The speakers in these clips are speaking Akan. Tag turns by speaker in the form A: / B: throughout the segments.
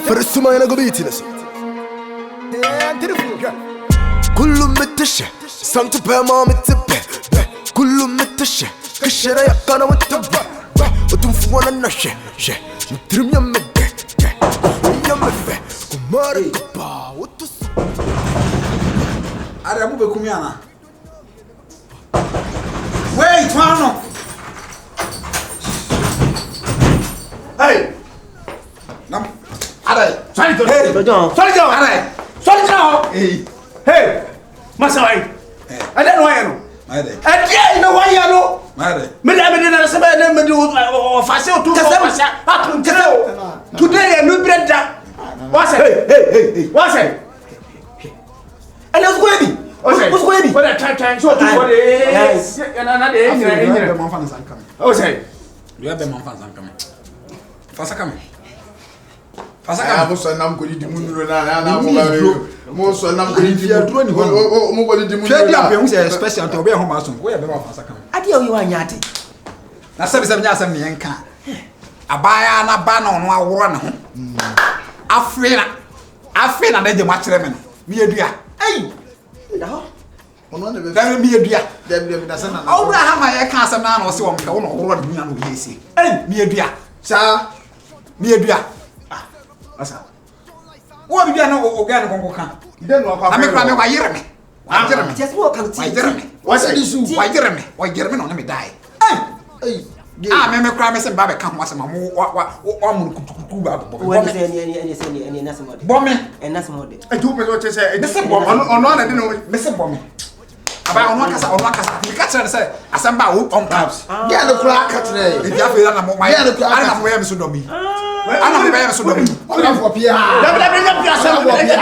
A: فرسوماي أنا قبيتي نسي كل متشة سمت بما متبه كل متشة كشرة يقنا متبه Otumfour Nana she mutrim yamede yamefe kumare kupa otus
B: Are mu be kumiana Wait twano Hey Nam Are sorry to sorry to Hey Masa wai I don't know why no I know why you know Me na se be me do face o tu face atun kese today e no bread da what say hey what say and let's go ebi let's go ebi what try so tu for yes na dey man fan san kam o say you have man fan san kam fasa kam
C: mo so nam ko di munuro na mo ba mo so nam ko di duro ni ho mo ko di munuro
B: na pe hu say special to be ho ma so wo ya be ba fasa kam
D: ade o yi wa nyate
B: na sabi nya asem ne enka abaya na ba na ono aworo ne ho afina na je ma kire me no mi edua
D: da ho
C: ono na be
B: da mi edua
C: da se na
B: Abraham ya ka asem na na o se wo mka wo no aworo de nya no yesi mi edua
C: sa
B: mi edua asa wo bibia na o ga no konko kan
C: ide no akwa
B: na me kra me wa yire me
D: just wo kan ti
B: wa se di su wa yire me no na me dai me kra me se ba be kan ho asem mo wa mu kutukutu ba bo
D: ni na se mode
B: bo me
D: na se mode
C: e tu pe so che se
B: me se bo
C: ono na de no
B: me se bo me aba ono akasa me ka tire se asem ba wo on caps
C: ya no kura ka tire
B: e dia fe na mo mai ana na mo ya me so do mi ana mo ya me so do mi
C: ona fo pia
B: da pia se mo pia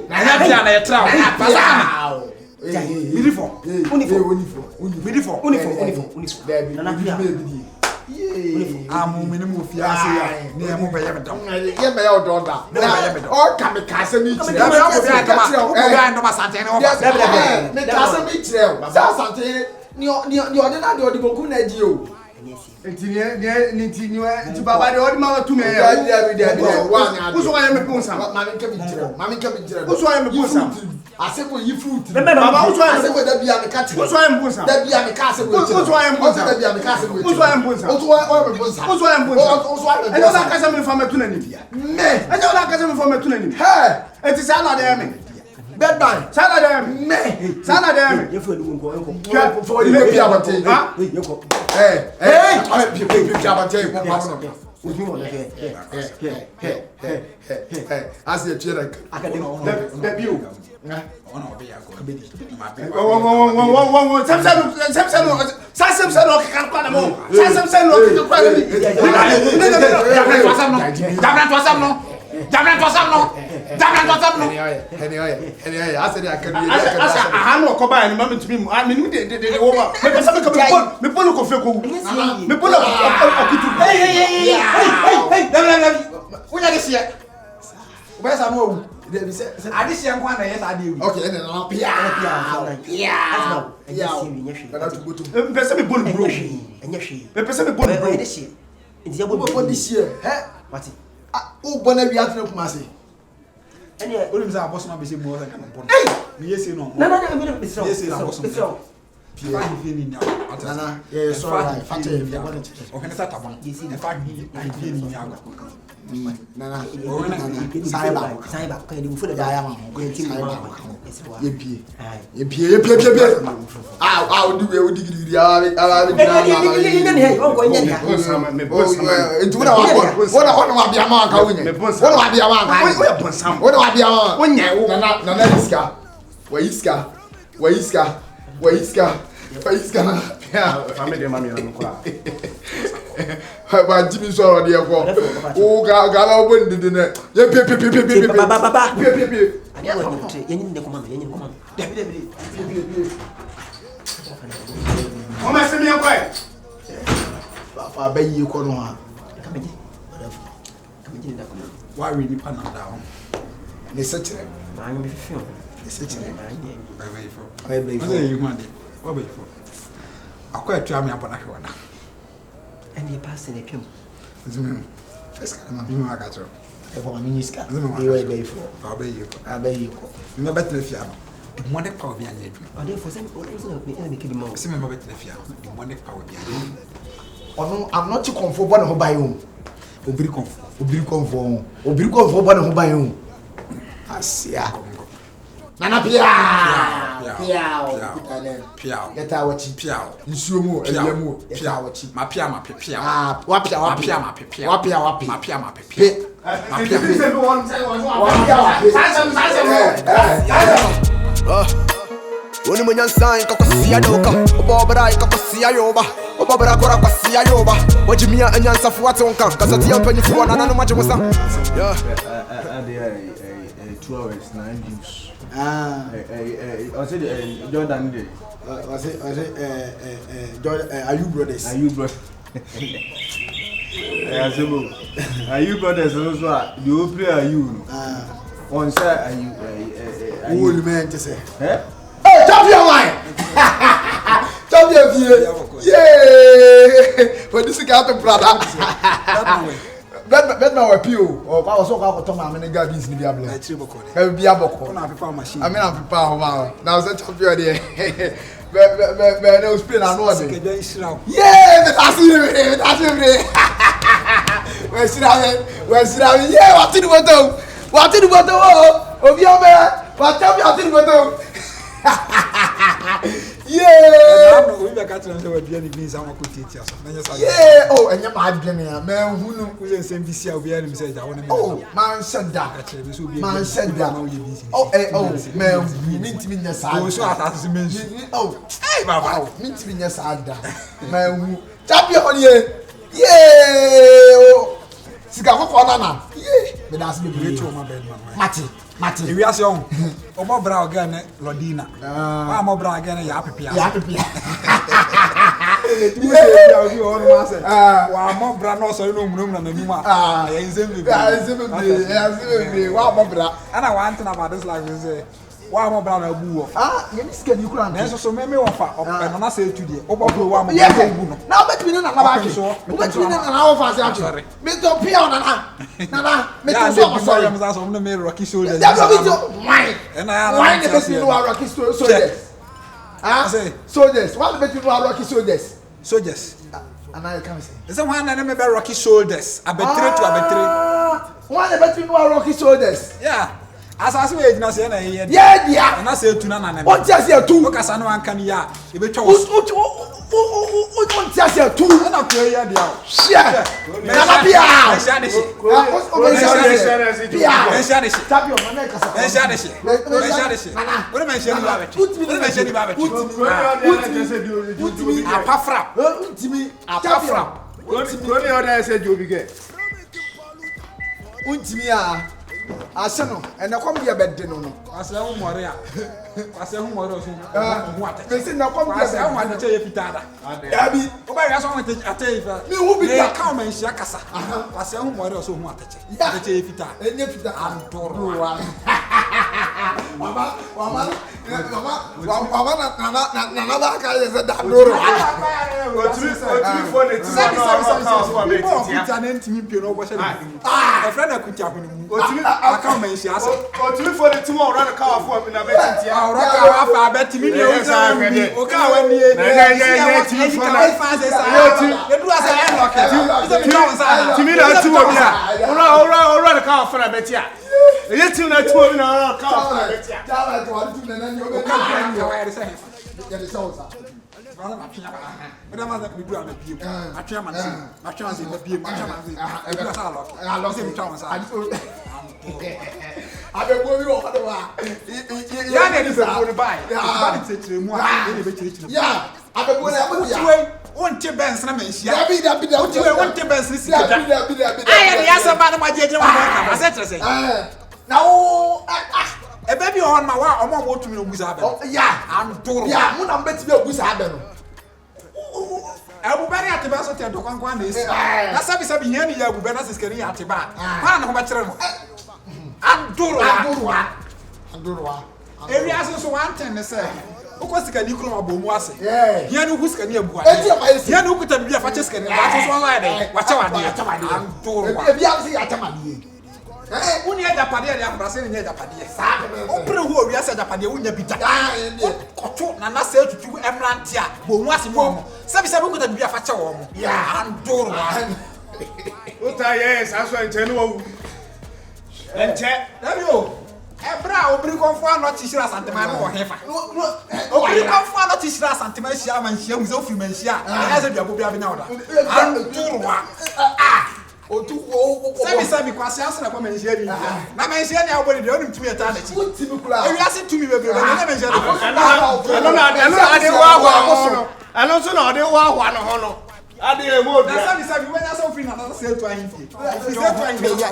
B: na ya trao Uniform.
D: Nana pia
B: amu minimu fiase ya ne mo be ye me dom
C: ye me ya do da o ka me ka se mi tire
B: da me o be ya ndoma sante ne o ba
C: me ka se mi tire sa sante ni ode na de ode boku na di o Nti baba de odi ma tu me wa nya de. Uso wa me ponsa. Ma me nke bi jire. Uso wa me ponsa. Asebo yi fruit. Baba uso wa asebo da bia me ka ti. Uso wa me ponsa. Da bia me ka asebo. Uso wa me ponsa. Da bia me ka asebo. Uso wa me ponsa. Uso wa me ponsa. Uso wa me ponsa. Uso wa me ponsa. Eno na ka se me fa me tu na ni bia. Me. Eno na ka se me fa me tu na ni. He. Enti sa na de me. Bed bang. Sana de me. Sana de me.
D: ye fo ni nko
C: For you be about it.
D: ha ye ko
C: Hey. Be about it. Mo ma no.
D: ojú mo le
C: As you tell like
D: the bill
B: ona obe ya ko be di ma be
C: Samson no kan kwa na mo. Samson no kan kwa na
B: Jamran to sam no.
C: Anyway, I said I can be.
B: Asa ahanu okoba ni ma metumi mu. Me nim de wo ma. Me pesa me ka me polo ko fe ko. Me polo akutu. Hey. Unya de sia. Uba sa no wu. Ade sia nko na yes ade wu.
C: Okay, and then pia. Kana tu botu.
B: Me pesa me bolu bro.
D: enya hwe
B: Me pesa me bolu bro.
D: de hye nti ya bolu
C: What this year?
D: what
C: O bona wi atna kuma se.
D: ene
B: Olim za boss na be se mo za kan bon. Me yesi no.
D: na me be so
B: Yesi na boss. Pia ni ni na.
C: Nana, yeah, sorry. Fate ya bona che.
B: O kan sa tabon. Yesi na fa ni ni ni agwa.
C: Nana,
D: sai ba ka di fu da ya ma ko ti mo
C: ye pie. Ah, do we digiri ala
D: hey on ko nya
C: Itu na wa bia ma ka wonye. Wona wa bia ma ka.
B: O ya bon sam.
C: Wona wa bia ma.
B: Wonye wo.
C: Nana iska. Wa iska na.
B: Fa me de ma mi na ko la.
C: Ba Jimmy so de ko. O ga la obo ndide ne. Ye pie.
D: Baba.
C: Pie.
D: ani wa ni ye ni de ko ma ye ni ko ma David
B: O ma se mi en ko e.
C: Fa ba yi ko no ha.
D: kamaji da ko
B: Wa we ni pa na da ho.
C: Ne se kire.
D: ma ngi fi
C: Ne se kire.
B: Ba we fo.
C: Ai be
B: O se yi ma de. Wa be fo. akwa etua me abona hwe na
D: and you pass in a pim.
B: First time I'm aka tro.
D: E for me niska. They were there for.
B: I be you.
C: Me better fia no.
B: The money power be anya adwuma.
D: O dey for some me make the mouth.
B: Se me better fia no. The money power be anya.
C: Ono I'm not too comfortable na ho buy home. Obiri comfort ba na ho buy home. Asia. Nana pia. Yeta wachi pia. Nsuo mu, elia mu, yeta wachi.
B: Ma pia.
C: Ah, wa pia.
A: Oni mwenye nsanyi kakwasi adoka Obobra ikakwasi ayoba Obobra kora kwasi ayoba Wajimia enyansa fuwate onka Kasati ya mpenyi fuwa na nanu maji musa Yeah
E: 2 hours 9 juice. I said Jordan day.
C: I said Jordan are you brothers?
E: Are you brothers? Are you brothers also? You play are you? On side are you
C: Who man to say?
E: Eh?
C: Hey, champion line! Champion vie! Yeah! For this guy to brother. Bet na wapio o kwa so kwa to ma me ga bis ni bia bla. E bia boko.
B: Na prepare machine.
C: I mean I prepare ho ma. Na so champion there. Be na spray na no dey.
B: Keja israel.
C: Yeah, that's it. We sira me. Yeah, what did we do? Obi o me. What champion did we do? Yeah.
B: We be catch them say we be any beans am ko titi aso.
C: Yeah. Oh, enya ma adwene ya. Man hunu.
B: We say same BC a we any say ja wona me.
C: Oh, man said that. Man said that. Oh, man, me nya sad.
B: Oh, so atase mensu.
C: Oh, hey baba. Me nya sad. Man, champion here. Yeah. Sika kokko nana. Yeah. Me das me
B: We to my bed man.
C: Mati.
B: Ewi ase on. Omo bra oga ne Lodina. Wa mo bra oga ne ya pepia. Wa mo bra no so no munum na nanim a. Ya nzembe. Wa mo bra. Ana wa ante na ba this like we say. Wa mo bra na bu wo.
C: You need scan you kura.
B: Na so me wo fa. No na say tu de. Obo bro wa mo bu no.
C: Na bet me na ba ke. Bet me na wo fa say acho. Me to pia na. Me to so sorry.
B: I'm so no me Rocky Soldiers.
C: That be why?
B: And I
C: why the bet me no Rocky Soldiers? Soldiers. Why the bet me no Rocky Soldiers?
B: Soldiers.
C: And I can say.
B: Is that one na me be Rocky Soldiers? Abetre to abetre.
C: Why the bet me no Rocky Soldiers?
B: Yeah. Asase we ejina se na ye.
C: Yeah, dia.
B: Na se tu na na me.
C: O ti ase tu.
B: O kasa no anka ni ya. E be twa
C: O ti ase tu.
B: Na ko ye dia.
C: Share. Na ba bia.
B: Me sha de shi.
C: O me sha de shi.
B: Me sha de shi.
C: Champion man kasa.
B: Me sha de shi. Me sha de shi. O me sha ni ba be. O me sha ni ba be.
C: Utimi
B: apafra.
C: Utimi
B: apafra.
C: Ko ni order say Jobi ge. Utimi a ase no ene kwam dia bedde no
B: ase hu more a ase hu more so hu ate
C: me say na kwam dia
B: ase hu ate ye fitada
C: abi
B: o ba ya so hu ate ye fa
C: me hu bi
B: ka ka ma nsia kasa ase hu more so hu ate ye fita
C: enye fita
B: antoro
C: mama na ba ka ye say da doro
B: otiri fo ne ti na be fita na ntimi pie no bo she e fra na kutia ho ni mu otiri aka ma nsia ase
C: otiri fo ne ti mo ora ka afo mi na be titia
B: ora ka afa be timi ne o sa mi o ka wa ni e
C: na ti fo na
B: e du asa e lock
C: timi na ti wo mi a ora ka afo na be tia e ti na ti wo mi na ka afo na be tia ja ba to ti na ni o be ka
B: wa ya se
C: ya de so sa
B: Brother, my pia. But I'm not do am pia. I try man see. I try see the pia. I try man see. I do say lock. I lock him try man say.
C: I be go mi o fa do wa.
B: Ya na ni go ni buy. Ba ni tetre mu a e be tetre.
C: Yeah. I be go na be ya.
B: Wey, won te benz na men hia.
C: Da bi.
B: Won te benz ni sika.
C: Bi.
B: Ai ya se ba na ma jeje wa ka. I say tere say.
C: Na o
B: e baby on ma wa omo mo tumi no busa abe.
C: Yeah.
B: Am doro.
C: Yeah, mu na mbeti be busa abe no.
B: Abubari ateba so te do kwankwan na esi. Na sabi hia ni ya abubari na siskeri ya ateba. Kwa na ko ba kire no. Andoro. Eri aso so one thing ne say. Uko sika ni kuro abo mu ase.
C: Yeah.
B: no huska ni abu
C: Eti ya maisi.
B: Hia no kuta bibia fa cheska ni. Ba so wa de. Wa che wa de. Antoro.
C: Ebi am say atamade.
B: Uni ajapade ya afrase ni ajapade. Sa. Opre ho wi ase ajapade unya bita. Koto na na se tutu emrante a bo mu ase mo. Sabi kuta bibia fa che wo mo. Ya antoro.
E: Uta yes, aso enche no wu. Enche.
B: Dario. Ebra obri konfo anọ tishira santema no hefa. Obri konfo anọ tishira santema hia man hia mu ze ofiri man hia. Ya ze duabo bia bi na oda. Anturwa. Sabi kwase asena kwa man hia bi. Na man hia ni abodi de onim tumi eta na chi.
C: Timi kula.
B: Ewi ase tumi bebre na man hia.
E: Ano so na ode wa hwa no ho no. Ade e mo bia.
B: Na sabi when asa ofiri na na se to ahimfie.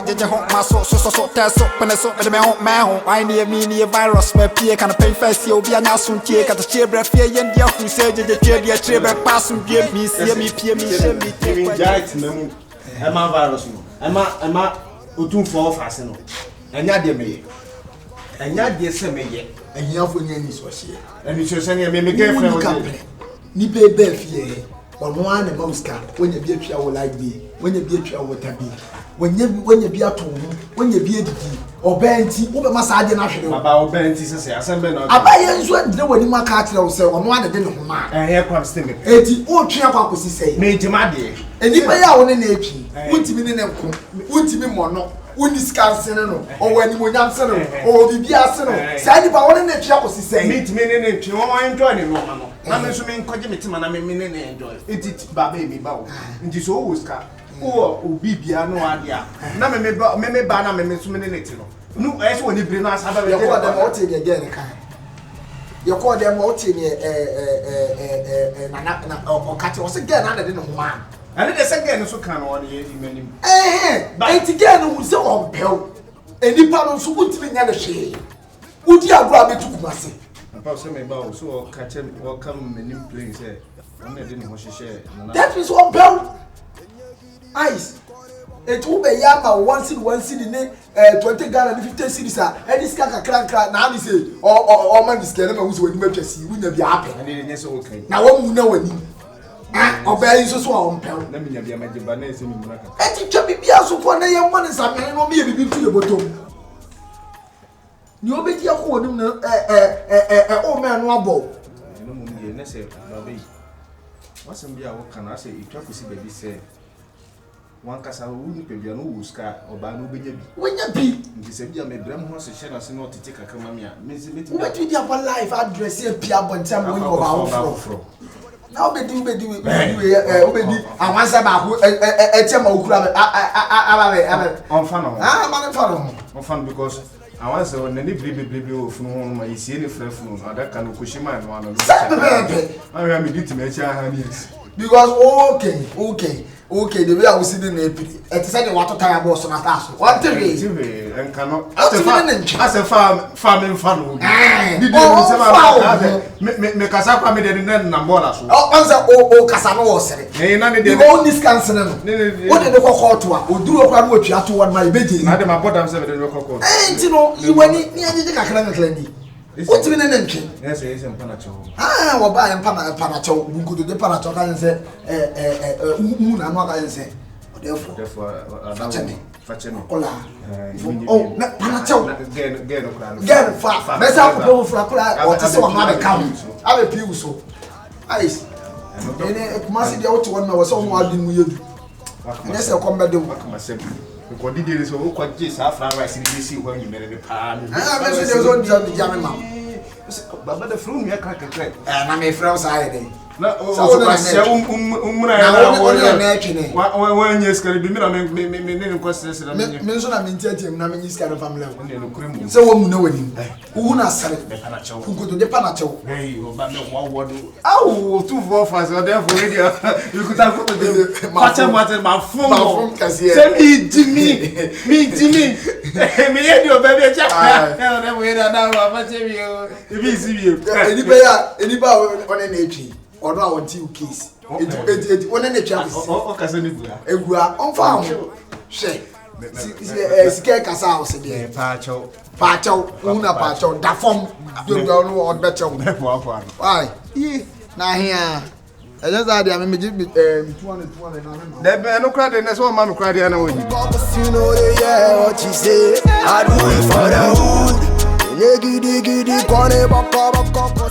F: Jeje ho maso so teso peneso me ho ma ho I near me near virus me pie kan pen first ye obi anya so ntie kata chebre fie ye ndia hu se jeje chebre chebre pass bie mi sie mi pie mi she mi
E: Even giant memu. Ema virus no. Ema Otumfour fase no. Enya de me. Enya de se me ye.
C: Ehiafo nyani so hye.
E: Emi so se ne me girlfriend o.
C: Ni bebe fie. Ono an na mamska wonya bi atwa wo like bi wonya bi atwa wo tabi wonya bi ato ho wonya bi edidi obanti wo be masa ade na hwere
E: Baba obanti se asembe na.
C: abaye nso adire wani maka akire wo se ono an de ne ho ma
E: Here comes the me.
C: eti o twe akwa kosi sei
E: Me jima de.
C: enipa ya wo ne na etwi wuntimi ne nko wuntimi mono woni scanse no o wani monyam se no o bibia se no sa nipa wo ne na etwi akosi sei
E: Me timi ne twi won enjoy ne no ma no. Na me so me nkoje metima na me ne enjoy. It baba e me ba wo. Nti so wo ska. Wo obibia no ade a. Na me ba na me so me ne ti no. Nu e so woni bre na asa ba be.
C: You call them what in again kan. You call them what in na o kati o se get na de no ma.
E: Ane de se get no so kan no ye imanim.
C: Enti get no se o pew. Enipa no so wutimi nya de hwe. Udi agro abetukumase.
E: Papa say me ba o so catch o come menim plane say. Ane de no ho hye na.
C: That is on pew. Ice. It will be yama one city ne 20 Ghana 50 cities a any skaka kranka na am say or man is kele ma wo so wani matwasi wo nya bi ape
E: Ane de so okay.
C: na wo mu na wani obey so so on pew
E: Na me nya bia magiba na ese mi mu na ka.
C: eti twa bibia so fo na ye mo ne samene no me ye bibi tu ye botom ni obedi akọ onim na o me no abo
E: No mu ye na say baba yi. Wasem bia wo kana say itwa kosi baby say wan kasa wo ni pe bia no wo ska oba no benya bi.
C: wonya bi
E: Nti se bia me bram ho se hye na se no tete kakama me a me se meti.
C: wo ti dia for life address e pia bontam wo yo ba wo na obedi awansa ba ko eche ma okura aba
E: On fan no.
C: man fa no
E: On fan because I want to na ni blebe o funu ho ma isi ni frɛ funu adaka no koshima no ano. I am me dit me cha ha ni.
C: Because okay the way I was sitting there it said the water tire boss on atas what the way
E: And cannot
C: as
E: a farming fan. Did you me kasa kwa me de na mbola so.
C: Once o kasa no was say
E: e na ne de
C: o this cancer no what dey go court to a oduro kwa no atwa to one my beje
E: na de ma bodam se de go court
C: nti no iwani ni anye kakra ndi what me ne ntwe
E: yes yes mpana cho
C: wo ba ya mpana cho bunkudo de pana cho kan se mu na no kan se
E: therefore fachemi
C: kola oh na pana cho gen fa mesa ko fura kola o tese wa ma be kam abe piu so ice ene kumasi dia wote won na wo so ho adi mu yedu ene se ko mbede wo
E: ko di dire so ko je sa fra rice ni si ho nyimere ne pa ni
C: me so de so di jam ma
E: baba de fru mi aka kekre
C: na me fra sa ide
E: na o so pa se umra ya
C: wo na etwene
E: wa nye skari bi mi na me ne ko stress na
C: me so na me ntiatem na me nyi skari family wo
E: ne no kremu
C: se wo mu na wani wo na sare
E: be pana cho
C: kunkoto de pana cho
E: hey o ba me wa wodo awu tu for fast o dem for radio you could have photo dem pacha mate ma fun se mi dimi me ye di o be be cha e o dem we na wa pacha mi o e bi si bi
C: enipa one na etwi ono a won ti case eti one na etwi akisi
E: o kase ni bua
C: egua on fa ho hwe Sike kasa o se de.
E: Pacho.
C: Una pacho da form do no or becho. Why? Na here. I just had I mean 200 na.
E: There no crowd in so man crowd here na we.
A: You know they hear what you say. I do it for the hood. Giddy, giddy, gone, baka, baka,